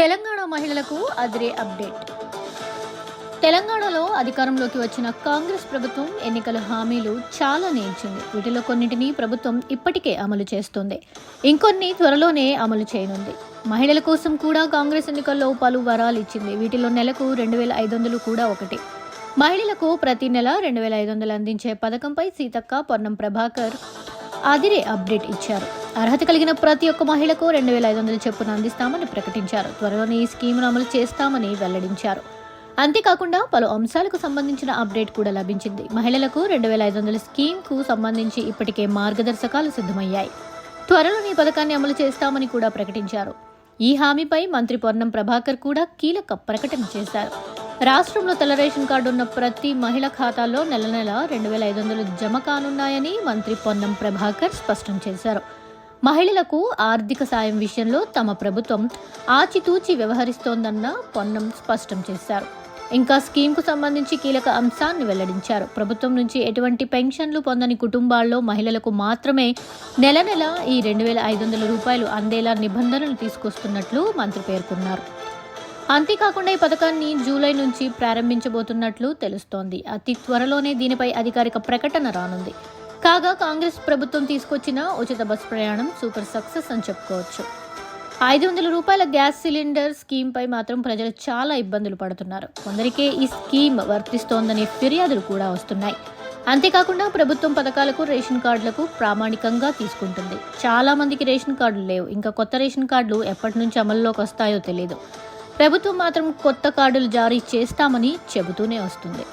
తెలంగాణ మహిళలకు అదిరే అప్డేట్. తెలంగాణలో అధికారంలోకి వచ్చిన కాంగ్రెస్ ప్రభుత్వం ఎన్నికల హామీలు చాలానే ఇచ్చింది. వీటిలో కొన్నింటిని ప్రభుత్వం ఇప్పటికే అమలు చేస్తోంది, ఇంకొన్ని త్వరలోనే అమలు చేయనుంది. మహిళల కోసం కూడా కాంగ్రెస్ ఎన్నికల్లో పలు వరాలు ఇచ్చింది. వీటిలో నెలకు 2,500 కూడా ఒకటి. మహిళలకు ప్రతి నెల 2,500 అందించే పథకంపై సీతక్క, పొన్నం ప్రభాకర్ అదిరే అప్డేట్ ఇచ్చారు. అర్హత కలిగిన ప్రతి ఒక్క మహిళకు 2,500 చొప్పున అందిస్తామని ప్రకటించారు. త్వరలోనే ఈ స్కీమ్ను అమలు చేస్తామని వెల్లడించారు. అంతేకాకుండా పలు అంశాలకు సంబంధించిన అప్డేట్ కూడా లభించింది. మహిళలకు 2,500 స్కీమ్కు సంబంధించి ఇప్పటికే మార్గదర్శకాలు సిద్ధమయ్యాయి. త్వరలోనే ఈ పథకాన్ని అమలు చేస్తామని కూడా ప్రకటించారు. ఈ హామీపై మంత్రి పొన్నం ప్రభాకర్ కూడా కీలక ప్రకటన చేశారు. రాష్ట్రంలో తెల్ల రేషన్ కార్డు ఉన్న ప్రతి మహిళ ఖాతాల్లో నెల నెల 2,500 జమ కానున్నాయని మంత్రి పొన్నం ప్రభాకర్ స్పష్టం చేశారు. మహిళలకు ఆర్థిక సాయం విషయంలో తమ ప్రభుత్వం ఆచితూచి వ్యవహరిస్తోందన్న పొన్నం స్పష్టం చేశారు. ఇంకా స్కీమ్కు సంబంధించి కీలక అంశాన్ని వెల్లడించారు. ప్రభుత్వం నుంచి ఎటువంటి పెన్షన్లు పొందని కుటుంబాల్లో మహిళలకు మాత్రమే నెల నెల ఈ 2,500 రూపాయలు అందేలా నిబంధనలు తీసుకొస్తున్నట్లు మంత్రి పేర్కొన్నారు. అంతేకాకుండా ఈ పథకాన్ని జూలై నుంచి ప్రారంభించబోతున్నట్లు తెలుస్తోంది. అతి త్వరలోనే దీనిపై అధికారిక ప్రకటన రానుంది. కాగా కాంగ్రెస్ ప్రభుత్వం తీసుకొచ్చిన ఉచిత బస్ ప్రయాణం సూపర్ సక్సెస్ అని చెప్పుకోవచ్చు. 500 రూపాయల గ్యాస్ సిలిండర్ స్కీమ్పై మాత్రం ప్రజలు చాలా ఇబ్బందులు పడుతున్నారు. కొందరికే ఈ స్కీమ్ వర్తిస్తోందనే ఫిర్యాదులు కూడా వస్తున్నాయి. అంతేకాకుండా ప్రభుత్వం పథకాలకు రేషన్ కార్డులకు ప్రామాణికంగా తీసుకుంటుంది. చాలా మందికి రేషన్ కార్డులు లేవు. ఇంకా కొత్త రేషన్ కార్డులు ఎప్పటి నుంచి అమల్లోకి వస్తాయో తెలియదు. ప్రభుత్వం మాత్రం కొత్త కార్డులు జారీ చేస్తామని చెబుతూనే వస్తుంది.